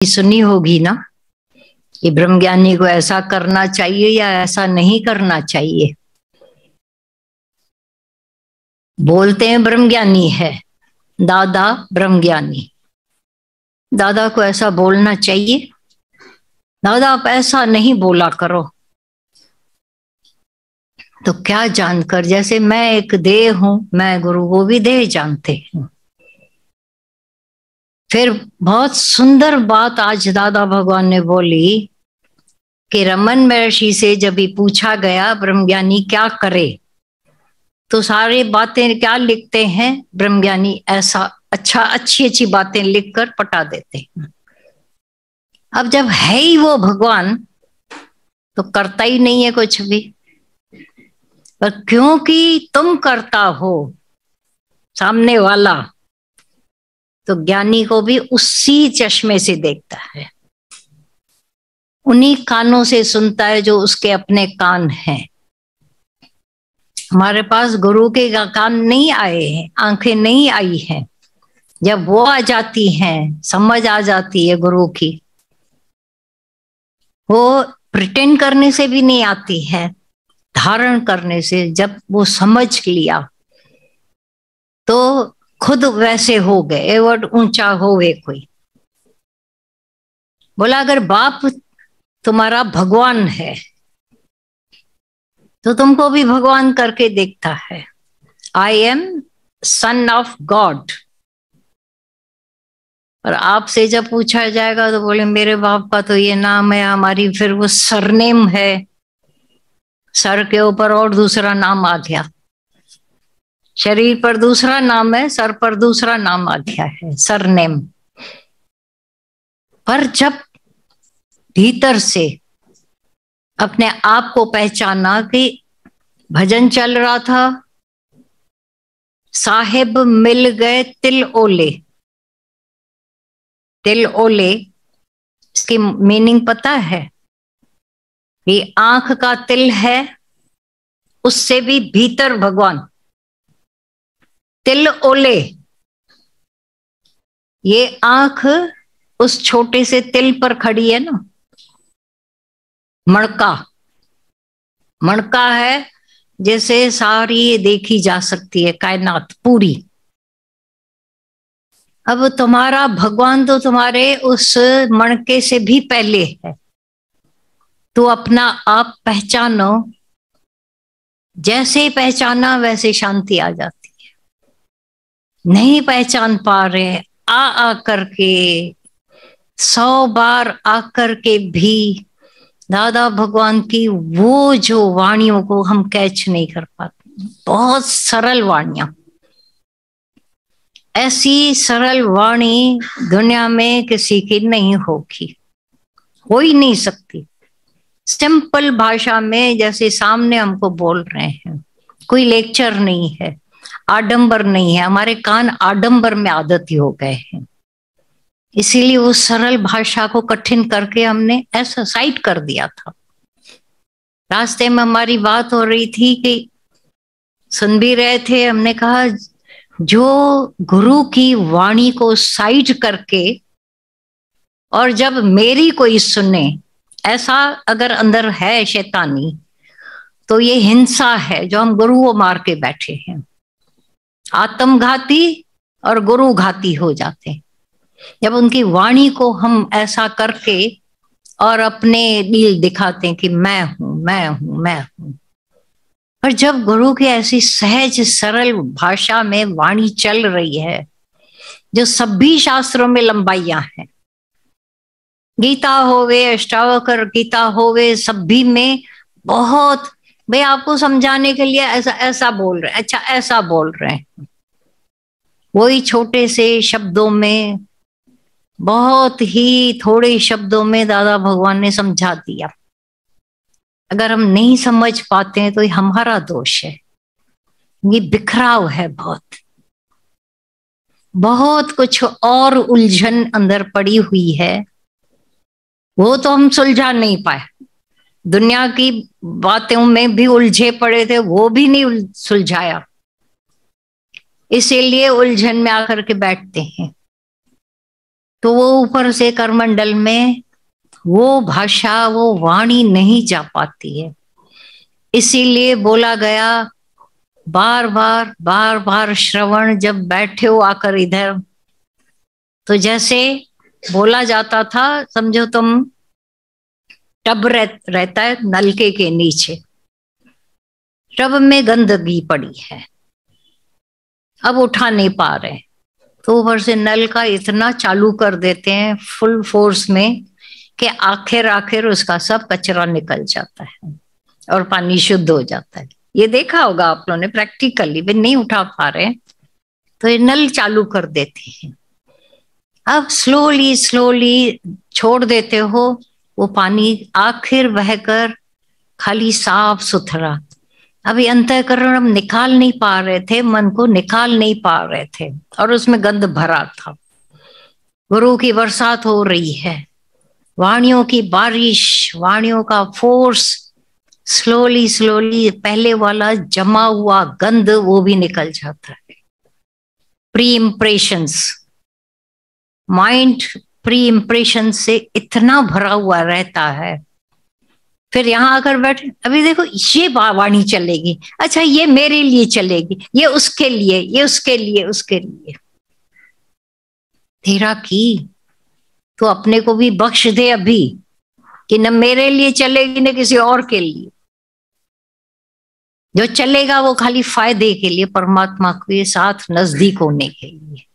सुनी होगी ना कि ब्रह्मज्ञानी को ऐसा करना चाहिए या ऐसा नहीं करना चाहिए। बोलते हैं ब्रह्मज्ञानी है, दादा ब्रह्मज्ञानी। दादा को ऐसा बोलना चाहिए? दादा आप ऐसा नहीं बोला करो। तो क्या जानकर, जैसे मैं एक देह हूं, मैं गुरु को भी देह जानते हैं। फिर बहुत सुंदर बात आज दादा भगवान ने बोली कि रमन महर्षि से जब भी पूछा गया ब्रह्मज्ञानी क्या करे, तो सारी बातें क्या लिखते हैं ब्रह्मज्ञानी, ऐसा अच्छा अच्छी अच्छी बातें लिखकर पटा देते हैं। अब जब है ही वो भगवान तो करता ही नहीं है कुछ भी, पर क्योंकि तुम करता हो सामने वाला, तो ज्ञानी को भी उसी चश्मे से देखता है, उन्हीं कानों से सुनता है जो उसके अपने कान हैं। हमारे पास गुरु के कान नहीं आए हैं, आंखें नहीं आई हैं। जब वो आ जाती हैं, समझ आ जाती है गुरु की, वो प्रिटेंड करने से भी नहीं आती है, धारण करने से। जब वो समझ लिया तो खुद वैसे हो गए, और ऊंचा होवे कोई। बोला अगर बाप तुम्हारा भगवान है तो तुमको भी भगवान करके देखता है। I am son of God. और आपसे जब पूछा जाएगा तो बोले मेरे बाप का तो ये नाम है, हमारी फिर वो सरनेम है, सर के ऊपर और दूसरा नाम आ गया। शरीर पर दूसरा नाम है, सर पर दूसरा नाम आ गया है, सरनेम। पर जब भीतर से अपने आप को पहचाना कि भजन चल रहा था, साहेब मिल गए तिल ओले। तिल ओले इसकी मीनिंग पता है? ये आंख का तिल है, उससे भी भीतर भगवान। तिल ओले, ये आंख उस छोटे से तिल पर खड़ी है ना, मणका। मणका है जैसे सारी देखी जा सकती है कायनात पूरी। अब तुम्हारा भगवान तो तुम्हारे उस मणके से भी पहले है। तो अपना आप पहचानो, जैसे पहचाना वैसे शांति आ जाती है। नहीं पहचान पा रहे, आ करके 100 बार आकर के भी दादा भगवान की वो जो वाणियों को हम कैच नहीं कर पाते। बहुत सरल वाणियां, ऐसी सरल वाणी दुनिया में किसी की नहीं होगी, हो ही नहीं सकती। सिंपल भाषा में जैसे सामने हमको बोल रहे हैं, कोई लेक्चर नहीं है, आडंबर नहीं है। हमारे कान आडंबर में आदती हो गए हैं, इसीलिए वो सरल भाषा को कठिन करके हमने ऐसा साइड कर दिया था। रास्ते में हमारी बात हो रही थी कि सुन भी रहे थे, हमने कहा जो गुरु की वाणी को साइड करके और जब मेरी कोई सुने, ऐसा अगर अंदर है शैतानी, तो ये हिंसा है जो हम गुरु को मार के बैठे हैं। आत्मघाती और गुरु घाती हो जाते हैं जब उनकी वाणी को हम ऐसा करके और अपने दिल दिखाते हैं कि मैं हूं, मैं हूं, मैं हूं। पर जब गुरु की ऐसी सहज सरल भाषा में वाणी चल रही है, जो सभी शास्त्रों में लंबाइयां हैं, गीता होवे, अष्टावक्र गीता होवे, सभी में बहुत, भाई आपको समझाने के लिए ऐसा ऐसा बोल रहे हैं, अच्छा ऐसा बोल रहे हैं। वही छोटे से शब्दों में, बहुत ही थोड़े शब्दों में दादा भगवान ने समझा दिया। अगर हम नहीं समझ पाते हैं तो ये हमारा दोष है, ये बिखराव है। बहुत कुछ और उलझन अंदर पड़ी हुई है, वो तो हम सुलझा नहीं पाए। दुनिया की बातों में भी उलझे पड़े थे, वो भी नहीं सुलझाया, इसीलिए उलझन में आकर के बैठते हैं। तो वो ऊपर से करमंडल में वो भाषा, वो वाणी नहीं जा पाती है। इसीलिए बोला गया, बार बार बार बार श्रवण, जब बैठे हो आकर इधर, तो जैसे बोला जाता था, समझो तुम टब रहता है नलके के नीचे, टब में गंदगी पड़ी है, अब उठा नहीं पा रहे, तो ऊपर से नल का इतना चालू कर देते हैं फुल फोर्स में कि आखिर आखिर उसका सब कचरा निकल जाता है और पानी शुद्ध हो जाता है। ये देखा होगा आप लोगों ने प्रैक्टिकली, भी नहीं उठा पा रहे तो ये नल चालू कर देते हैं। अब स्लोली स्लोली छोड़ देते हो, वो पानी आखिर बहकर खाली साफ सुथरा। अभी अंतःकरण हम निकाल नहीं पा रहे थे, मन को निकाल नहीं पा रहे थे और उसमें गंध भरा था। गुरु की बरसात हो रही है, वाणियों की बारिश, वाणियों का फोर्स, स्लोली स्लोली पहले वाला जमा हुआ गंध वो भी निकल जाता है। Pre impressions, mind pre impression से इतना भरा हुआ रहता है। फिर यहां आकर बैठे, अभी देखो ये वाणी चलेगी, अच्छा ये मेरे लिए चलेगी, ये उसके लिए, ये उसके लिए, उसके लिए। तेरा की तो अपने को भी बख्श दे अभी, कि न मेरे लिए चलेगी न किसी और के लिए। जो चलेगा वो खाली फायदे के लिए, परमात्मा के साथ नजदीक होने के लिए।